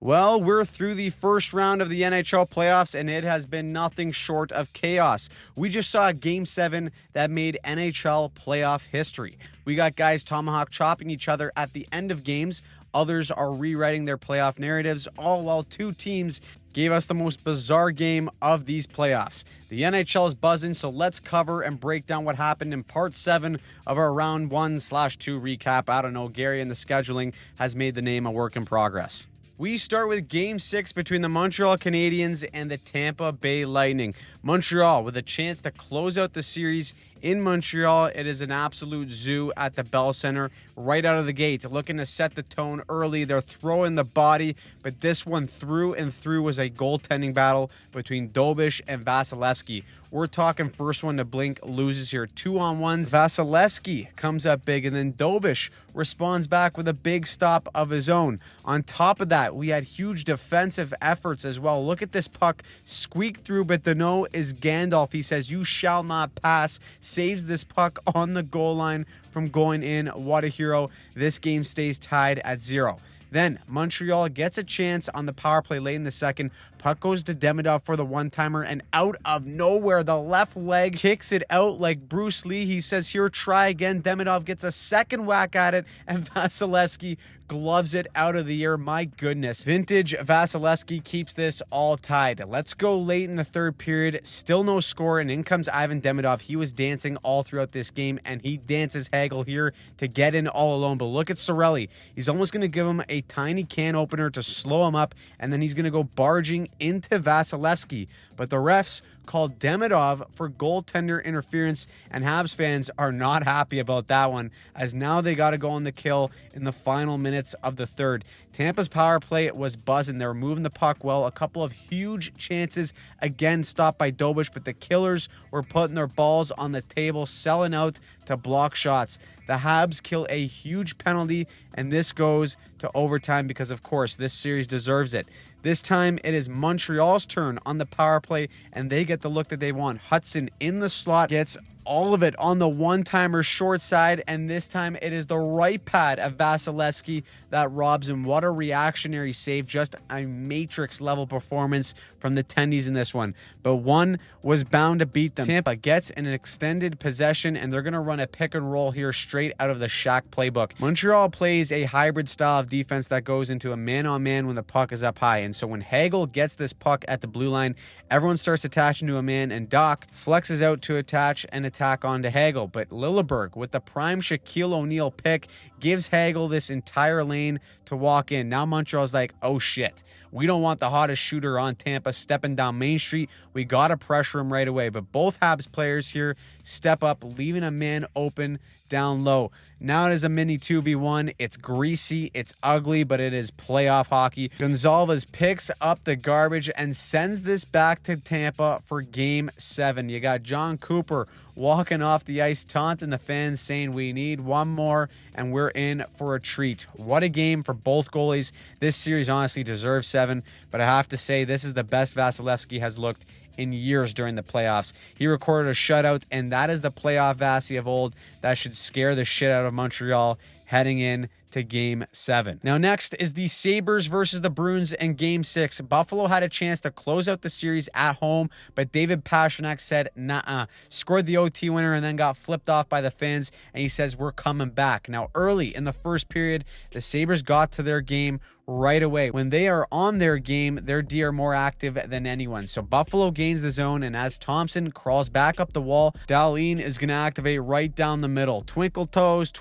Well, we're through the first round of the NHL playoffs, and it has been nothing short of chaos. We just saw a Game 7 that made NHL playoff history. We got guys tomahawk chopping each other at the end of games. Others are rewriting their playoff narratives, all while two teams gave us the most bizarre game of these playoffs. The NHL is buzzing, so let's cover and break down what happened in part 7 of our round 1/2 recap. I don't know, Gary and the scheduling has made the name a work in progress. We start with Game 6 between the Montreal Canadiens and the Tampa Bay Lightning. Montreal with a chance to close out the series in Montreal. It is an absolute zoo at the Bell Center right out of the gate. Looking to set the tone early. They're throwing the body, but this one through and through was a goaltending battle between Dobish and Vasilevsky. We're talking first one to blink loses here. 2-on-1s. Vasilevsky comes up big, and then Dobish responds back with a big stop of his own. On top of that, we had huge defensive efforts as well. Look at this puck squeak through, but the no is Gandalf. He says, "You shall not pass." Saves this puck on the goal line from going in. What a hero. This game stays tied at 0. Then Montreal gets a chance on the power play late in the second. Puck goes to Demidov for the one-timer, and out of nowhere, the left leg kicks it out like Bruce Lee. He says, "Here, try again." Demidov gets a second whack at it, and Vasilevsky gloves it out of the air. My goodness. Vintage Vasilevsky keeps this all tied. Let's go late in the third period. Still no score, and in comes Ivan Demidov. He was dancing all throughout this game, and he dances Hagel here to get in all alone. But look at Cirelli. He's almost going to give him a tiny can opener to slow him up, and then he's going to go barging into Vasilevsky. But the refs called Demidov for goaltender interference, and Habs fans are not happy about that one, as now they got to go on the kill in the final minutes of the third. Tampa's power play was buzzing. They were moving the puck well. A couple of huge chances, again stopped by Dobish, but the Killers were putting their balls on the table, selling out to block shots. The Habs kill a huge penalty, and this goes to overtime because, of course, this series deserves it. This time, it is Montreal's turn on the power play, and they get the look that they want. Hudson in the slot gets all of it on the one-timer short side, and this time it is the right pad of Vasilevsky that robs him. What a reactionary save. Just a Matrix-level performance from the Tendies in this one. But one was bound to beat them. Tampa gets an extended possession, and they're going to run a pick and roll here straight out of the Shaq playbook. Montreal plays a hybrid style of defense that goes into a man-on-man when the puck is up high. And so when Hagel gets this puck at the blue line, everyone starts attaching to a man, and Doc flexes out to attach and attack onto Hagel. But Lilleberg, with the prime Shaquille O'Neal pick, gives Hagel this entire lane to walk in. Now Montreal's like, oh shit, we don't want the hottest shooter on Tampa stepping down Main Street. We got to pressure him right away. But both Habs players here step up, leaving a man open down low. Now it is a mini 2v1. It's greasy, it's ugly, but it is playoff hockey. Gonzalez picks up the garbage and sends this back to Tampa for Game 7. You got John Cooper walking off the ice, taunting the fans, saying we need one more and we're in for a treat. What a game for both goalies. This series honestly deserves 7, but I have to say this is the best Vasilevsky has looked in years during the playoffs. He recorded a shutout, and that is the playoff Vasi of old that should scare the shit out of Montreal heading in to Game 7. Now next is the Sabres versus the Bruins in Game 6. Buffalo had a chance to close out the series at home, but David Pastrnak said nah, scored the OT winner and then got flipped off by the fans, and he says we're coming back. Now early in the first period, the Sabres got to their game right away. When they are on their game, their D are more active than anyone. So Buffalo gains the zone, and as Thompson crawls back up the wall, Dahlin is going to activate right down the middle. Twinkle toes,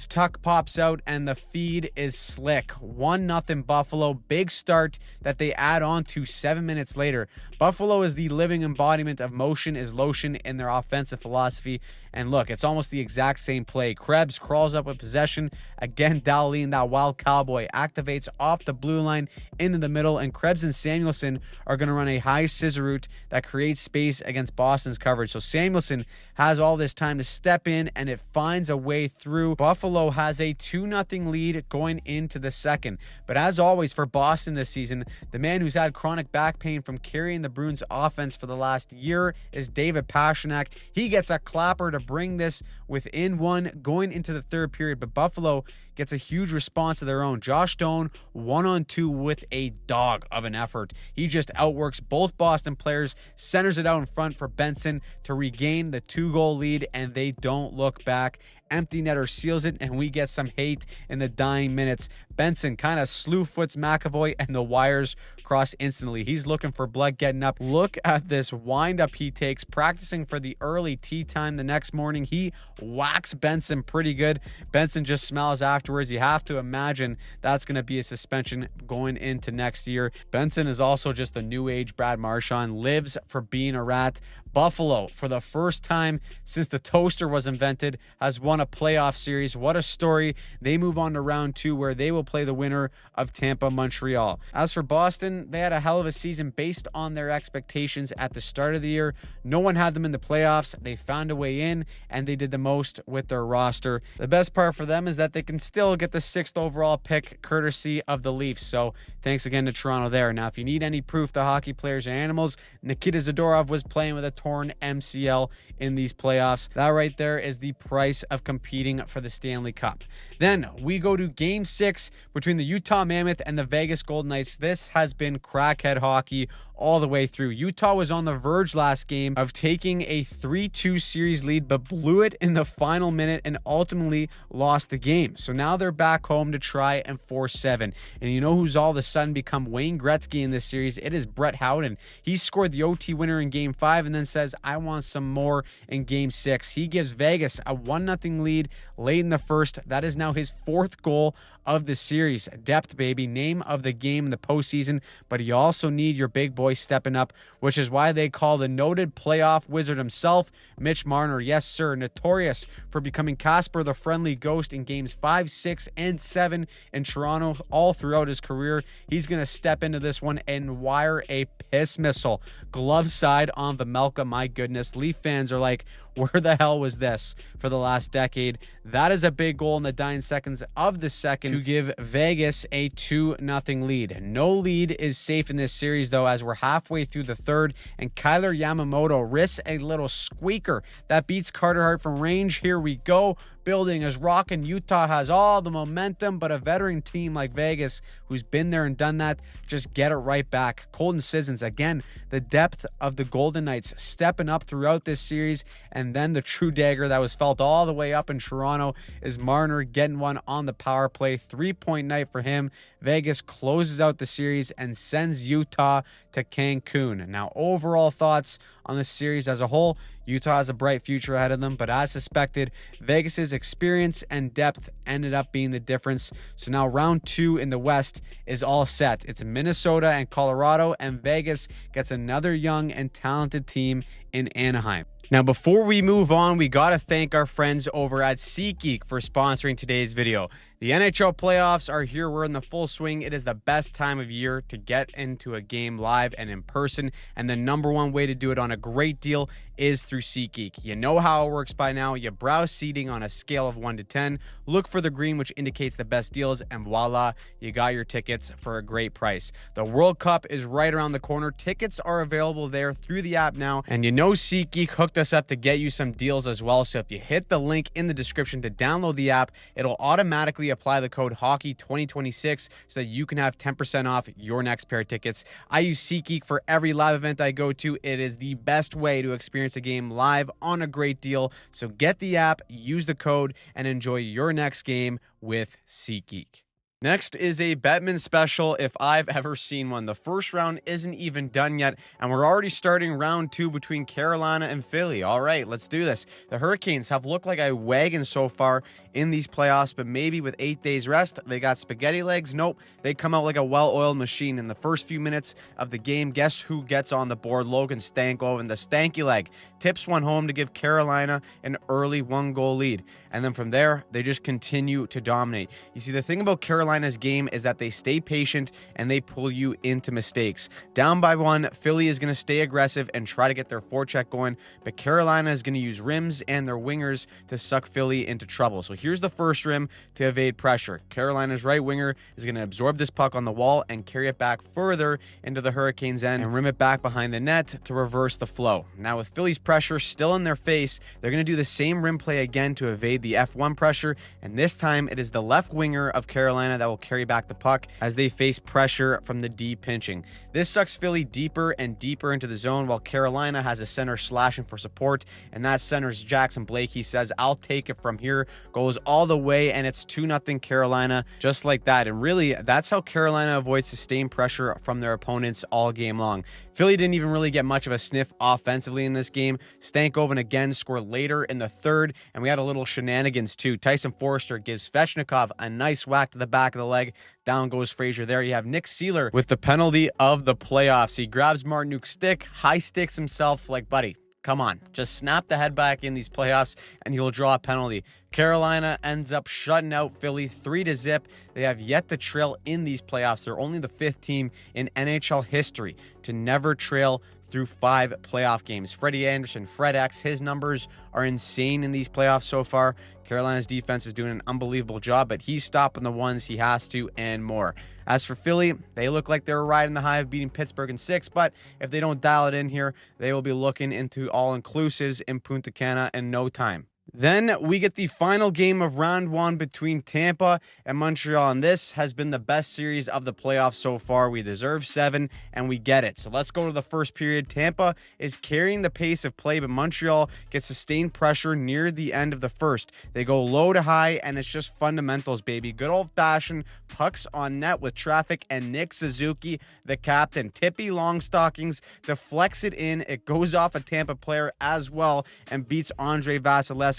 tuck pops out, and the feed is slick. 1-0 Buffalo. Big start that they add on to 7 minutes later. Buffalo is the living embodiment of motion is lotion in their offensive philosophy. And look, it's almost the exact same play. Krebs crawls up with possession. Again, Dahlin, that wild cowboy, activates off the blue line into the middle, and Krebs and Samuelson are going to run a high scissor route that creates space against Boston's coverage. So Samuelson has all this time to step in, and it finds a way through. Buffalo has a 2-0 lead going into the second. But as always for Boston this season, the man who's had chronic back pain from carrying the Bruins offense for the last year is David Pastrnak. He gets a clapper to bring this within one going into the third period, but Buffalo gets a huge response of their own. Josh Doan 1-on-2 with a dog of an effort. He just outworks both Boston players, centers it out in front for Benson to regain the 2-goal lead, and they don't look back. Empty netter seals it, and we get some hate in the dying minutes. Benson kind of slew foots McAvoy, and the wires cross instantly. He's looking for blood getting up. Look at this windup he takes, practicing for the early tea time the next morning. He whacks Benson pretty good. Benson just smiles afterwards. You have to imagine that's going to be a suspension going into next year. Benson is also just a new age Brad Marchand, lives for being a rat. Buffalo, for the first time since the toaster was invented, has won a playoff series. What a story. They move on to round 2, where they will play the winner of Tampa, Montreal. As for Boston, they had a hell of a season based on their expectations at the start of the year. No one had them in the playoffs. They found a way in, and they did the most with their roster. The best part for them is that they can still get the 6th overall pick courtesy of the Leafs. So thanks again to Toronto there. Now, if you need any proof that hockey players are animals, Nikita Zadorov was playing with a torn MCL in these playoffs. That right there is the price of competing for the Stanley Cup. Then we go to Game 6 between the Utah Mammoth and the Vegas Golden Knights. This has been crackhead hockey all the way through. Utah was on the verge last game of taking a 3-2 series lead, but blew it in the final minute and ultimately lost the game. So now they're back home to try and force 7. And you know who's all of a sudden become Wayne Gretzky in this series? It is Brett Howden. He scored the OT winner in Game 5 and then says, I want some more in Game 6. He gives Vegas a 1-0 lead late in the first. That is now his 4th goal of the series. Depth, baby. Name of the game in the postseason, but you also need your big boy stepping up, which is why they call the noted playoff wizard himself, Mitch Marner. Yes, sir. Notorious for becoming Casper the Friendly Ghost in games 5, 6, and 7 in Toronto all throughout his career. He's going to step into this one and wire a piss missile. Glove side on Vemelka. My goodness. Leaf fans are like, where the hell was this for the last decade? That is a big goal in the dying seconds of the second to give Vegas a 2-0 lead. No lead is safe in this series, though, as we're halfway through the third, and Kyler Yamamoto risks a little squeaker that beats Carter Hart from range. Here we go. Building is rocking. Utah has all the momentum, but a veteran team like Vegas, who's been there and done that, just get it right back. Colton Sissons, again, the depth of the Golden Knights stepping up throughout this series, and then the true dagger that was felt all the way up in Toronto is Marner getting one on the power play. 3-point night for him. Vegas closes out the series and sends Utah to Cancun. Now, overall thoughts on the series as a whole. Utah has a bright future ahead of them, but as suspected, Vegas's experience and depth ended up being the difference. So now round 2 in the West is all set. It's Minnesota and Colorado, and Vegas gets another young and talented team in Anaheim. Now, before we move on, we got to thank our friends over at SeatGeek for sponsoring today's video. The NHL playoffs are here. We're in the full swing. It is the best time of year to get into a game live and in person, and the number one way to do it on a great deal is through SeatGeek. You know how it works by now. You browse seating on a scale of 1 to 10, look for the green, which indicates the best deals, and voila, you got your tickets for a great price. The World Cup is right around the corner. Tickets are available there through the app now, and you know SeatGeek hooked us up to get you some deals as well. So if you hit the link in the description to download the app, it'll automatically apply the code HOCKEY2026 so that you can have 10% off your next pair of tickets. I use SeatGeek for every live event I go to. It is the best way to experience a game live on a great deal. So get the app, use the code, and enjoy your next game with SeatGeek. Next is a Bettman special if I've ever seen one. The first round isn't even done yet, and we're already starting round 2 between Carolina and Philly. All right, let's do this. The Hurricanes have looked like a wagon so far in these playoffs, but maybe with 8 days rest, they got spaghetti legs. Nope, they come out like a well-oiled machine. In the first few minutes of the game, guess who gets on the board? Logan Stankoven, the stanky leg, tips one home to give Carolina an early 1-goal lead. And then from there, they just continue to dominate. You see, the thing about Carolina's game is that they stay patient and they pull you into mistakes. Down by 1, Philly is going to stay aggressive and try to get their forecheck going, but Carolina is going to use rims and their wingers to suck Philly into trouble. So here here's the first rim to evade pressure. Carolina's right winger is going to absorb this puck on the wall and carry it back further into the Hurricanes' end and rim it back behind the net to reverse the flow. Now with Philly's pressure still in their face, they're going to do the same rim play again to evade the F1 pressure, and this time it is the left winger of Carolina that will carry back the puck as they face pressure from the D pinching. This sucks Philly deeper and deeper into the zone while Carolina has a center slashing for support, and that center's Jackson Blake. He says, "I'll take it from here," goes all the way, and it's 2-0 Carolina just like that. And really, that's how Carolina avoids sustained pressure from their opponents all game long. Philly didn't even really get much of a sniff offensively in this game. Stankoven again scored later in the third, and we had a little shenanigans too. Tyson Forster gives Svechnikov a nice whack to the back of the leg. Down goes Frazier there. You have Nick Seeler with the penalty of the playoffs. He grabs Martinuk's stick, high sticks himself like, buddy, come on, just snap the head back in these playoffs and you'll draw a penalty. Carolina ends up shutting out Philly 3-0. They have yet to trail in these playoffs. They're only the 5th team in NHL history to never trail through 5 playoff games. Freddie Anderson, Fred X, his numbers are insane in these playoffs so far. Carolina's defense is doing an unbelievable job, but he's stopping the ones he has to and more. As for Philly, they look like they're riding the high of beating Pittsburgh in 6, but if they don't dial it in here, they will be looking into all-inclusives in Punta Cana in no time. Then we get the final game of round 1 between Tampa and Montreal, and this has been the best series of the playoffs so far. We deserve 7, and we get it. So let's go to the first period. Tampa is carrying the pace of play, but Montreal gets sustained pressure near the end of the first. They go low to high, and it's just fundamentals, baby. Good old-fashioned pucks on net with traffic, and Nick Suzuki, the captain. Tippy long stockings deflects it in. It goes off a Tampa player as well and beats Andre Vasilevsky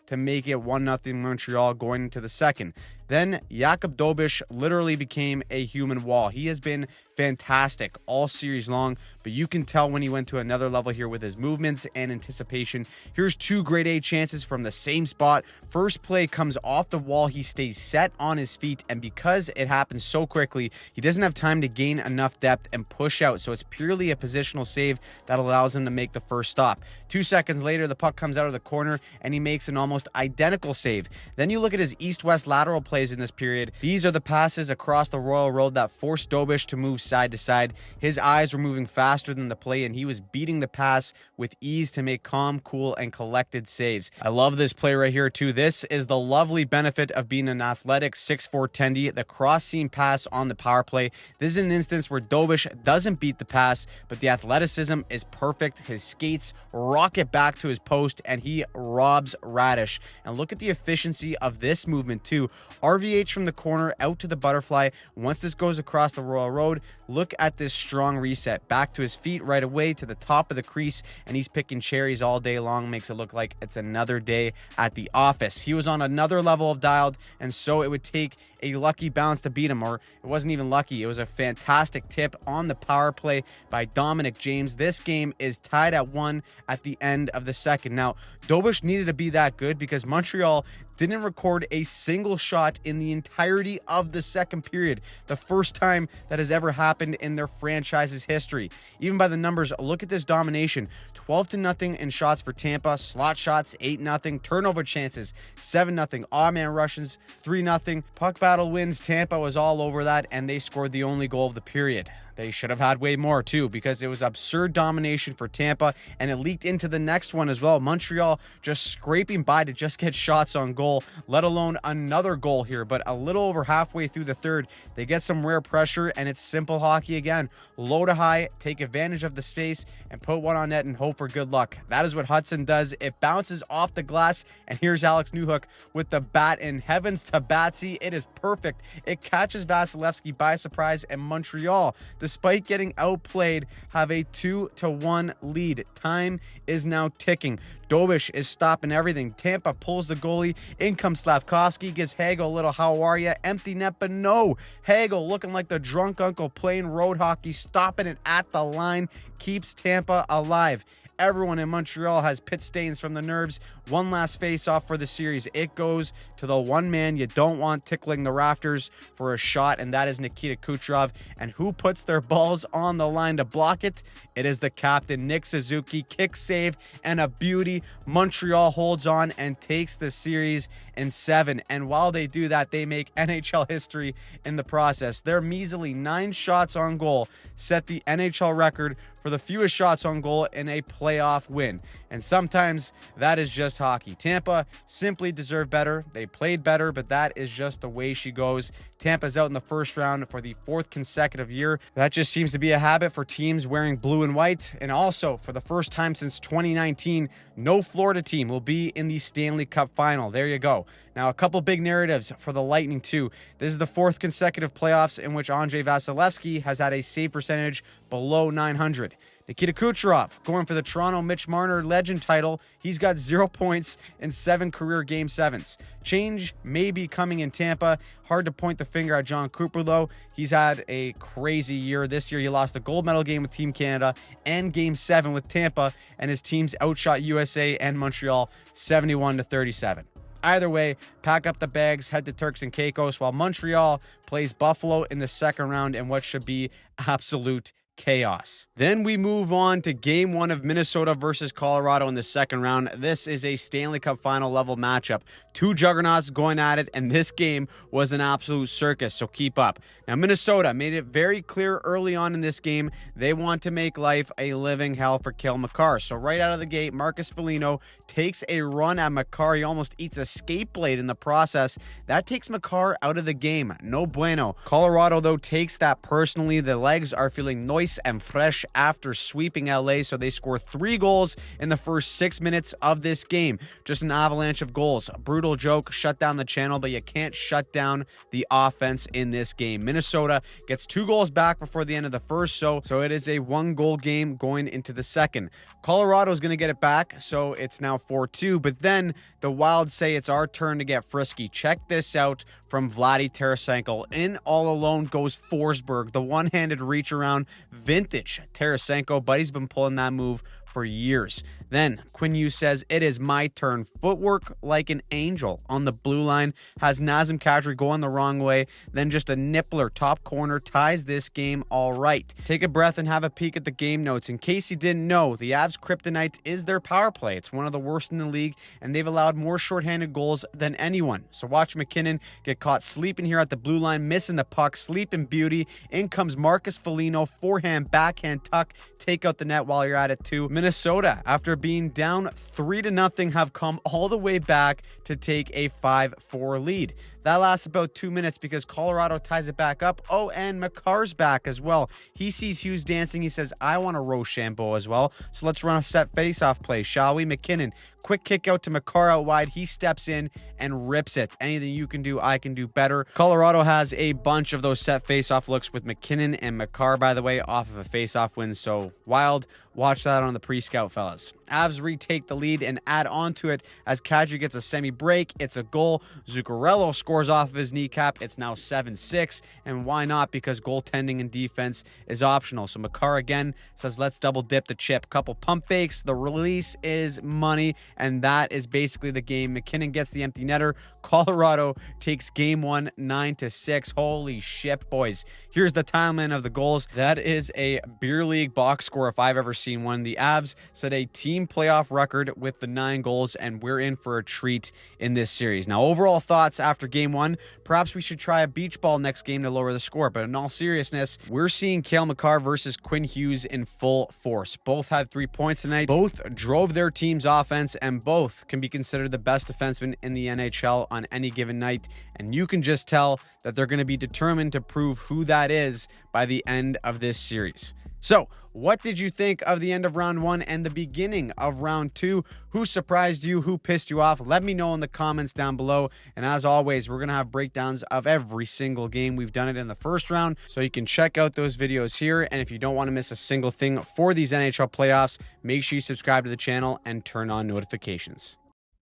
to make it 1-0 Montreal going into the second. Then Jakub Dobeš literally became a human wall. He has been fantastic all series long, but you can tell when he went to another level here with his movements and anticipation. Here's 2 grade A chances from the same spot. First play comes off the wall. He stays set on his feet, and because it happens so quickly, he doesn't have time to gain enough depth and push out, so it's purely a positional save that allows him to make the first stop. 2 seconds later, the puck comes out of the corner, and he makes an almost identical save. Then you look at his east-west lateral plays in this period. These are the passes across the Royal Road that forced Dobeš to move side to side. His eyes were moving faster than the play, and he was beating the pass with ease to make calm, cool, and collected saves. I love this play right here too. This is the lovely benefit of being an athletic 6'4" tendy, the cross-seam pass on the power play. This is an instance where Dobeš doesn't beat the pass, but the athleticism is perfect. His skates rocket back to his post, and he robs Radish. And look at the efficiency of this movement too. RVH from the corner out to the butterfly. Once this goes across the Royal Road, look at this strong reset. Back to his feet right away to the top of the crease, and he's picking cherries all day long. Makes it look like it's another day at the office. He was on another level of dialed, and so it would take a lucky bounce to beat him, or it wasn't even lucky. It was a fantastic tip on the power play by Dominic James. This game is tied at 1 at the end of the second. Now, Dobeš needed to be that good because Montreal didn't record a single shot in the entirety of the second period. The first time that has ever happened in their franchise's history. Even by the numbers, look at this domination. 12-0 in shots for Tampa. Slot shots, 8-0. Turnover chances, 7-0. Odd man rushes, 3-0. Puck battle wins. Tampa was all over that, and they scored the only goal of the period. They should have had way more too, because it was absurd domination for Tampa, and it leaked into the next one as well. Montreal just scraping by to just get shots on goal, let alone another goal here. But a little over halfway through the third, they get some rare pressure, and it's simple hockey again. Low to high, take advantage of the space, and put one on net and hope for good luck. That is what Hudson does. It bounces off the glass, and here's Alex Newhook with the bat, and heavens to Batsy, it is perfect. It catches Vasilevsky by surprise, and Montreal, despite getting outplayed, have a 2-1 lead. Time is now ticking. Dobeš is stopping everything. Tampa pulls the goalie. In comes Slavkovsky, gives Hagel a little how are ya? Empty net, but no. Hagel looking like the drunk uncle playing road hockey, stopping it at the line, keeps Tampa alive. Everyone in Montreal has pit stains from the nerves. One last face-off for the series. It goes to the one man you don't want tickling the rafters for a shot, and that is Nikita Kucherov. And who puts their their balls on the line to block it. It is the captain, Nick Suzuki, kick save and a beauty. Montreal holds on and takes the series in 7. And while they do that, they make NHL history in the process. Their measly 9 shots on goal set the NHL record for the fewest shots on goal in a playoff win. And sometimes that is just hockey. Tampa simply deserved better. They played better, but that is just the way she goes. Tampa's out in the first round for the 4th consecutive year. That just seems to be a habit for teams wearing blue and white. And also, for the first time since 2019, no Florida team will be in the Stanley Cup final. There you go. Now, a couple big narratives for the Lightning, too. This is the 4th consecutive playoffs in which Andrei Vasilevsky has had a save percentage below .900. Nikita Kucherov going for the Toronto Mitch Marner Legend title. He's got 0 points in 7 career Game 7s. Change may be coming in Tampa. Hard to point the finger at John Cooper, though. He's had a crazy year. This year, he lost a gold medal game with Team Canada and Game 7 with Tampa, and his teams outshot USA and Montreal 71-37. Either way, pack up the bags, head to Turks and Caicos, while Montreal plays Buffalo in the second round in what should be absolute chaos. Then we move on to Game 1 of Minnesota versus Colorado in the second round. This is a Stanley Cup final level matchup. 2 juggernauts going at it, and this game was an absolute circus, so keep up. Now, Minnesota made it very clear early on in this game they want to make life a living hell for Cale Makar. So right out of the gate, Marcus Foligno takes a run at Makar. He almost eats a skate blade in the process. That takes Makar out of the game. No bueno. Colorado, though, takes that personally. The legs are feeling noisy and fresh after sweeping LA, so they score 3 goals in the first 6 minutes of this game. Just an avalanche of goals. A brutal joke, shut down the channel, but you can't shut down the offense in this game. Minnesota gets 2 goals back before the end of the first, so it is a 1-goal game going into the second. Colorado is going to get it back, so it's now 4-2, but then the Wild say it's our turn to get frisky. Check this out from Vladdy Tarasenko. In all alone goes Forsberg, the one-handed reach around. Vintage Tarasenko, but he's been pulling that move for years. Then Quinn Hughes says, it is my turn. Footwork like an angel on the blue line has Nazem Kadri going the wrong way. Then just a nippler top corner ties this game all right. Take a breath and have a peek at the game notes. In case you didn't know, the Avs' kryptonite is their power play. It's one of the worst in the league, and they've allowed more shorthanded goals than anyone. So watch McKinnon get caught sleeping here at the blue line, missing the puck, sleeping beauty. In comes Marcus Foligno, forehand, backhand, tuck, take out the net while you're at it too. Minnesota, after being down 3-0, have come all the way back to take a 5-4 lead. That lasts about 2 minutes because Colorado ties it back up. Oh, and Makar's back as well. He sees Hughes dancing. He says, I want a Rochambeau as well. So let's run a set face-off play, shall we? McKinnon, quick kick out to Makar out wide. He steps in and rips it. Anything you can do, I can do better. Colorado has a bunch of those set face-off looks with McKinnon and Makar, by the way, off of a face-off win. So Wild, watch that on the pre-scout, fellas. Avs retake the lead and add on to it as Kadri gets a semi-break. It's a goal. Zuccarello scores off of his kneecap. It's now 7-6. And why not? Because goaltending and defense is optional. So Makar again says, let's double dip the chip. Couple pump fakes. The release is money. And that is basically the game. McKinnon gets the empty netter. Colorado takes game 1, 9-6. Holy shit, boys. Here's the timeline of the goals. That is a beer league box score if I've ever seen one. The Avs set a team playoff record with the 9 goals, and we're in for a treat in this series. Now, overall thoughts after game 1, perhaps we should try a beach ball next game to lower the score, but in all seriousness, we're seeing Cale Makar versus Quinn Hughes in full force. Both had 3 points tonight, both drove their team's offense, and both can be considered the best defensemen in the NHL on any given night, and you can just tell that they're going to be determined to prove who that is by the end of this series. So, what did you think of the end of round 1 and the beginning of round 2? Who surprised you? Who pissed you off? Let me know in the comments down below. And as always, we're going to have breakdowns of every single game. We've done it in the first round, so you can check out those videos here. And if you don't want to miss a single thing for these NHL playoffs, make sure you subscribe to the channel and turn on notifications.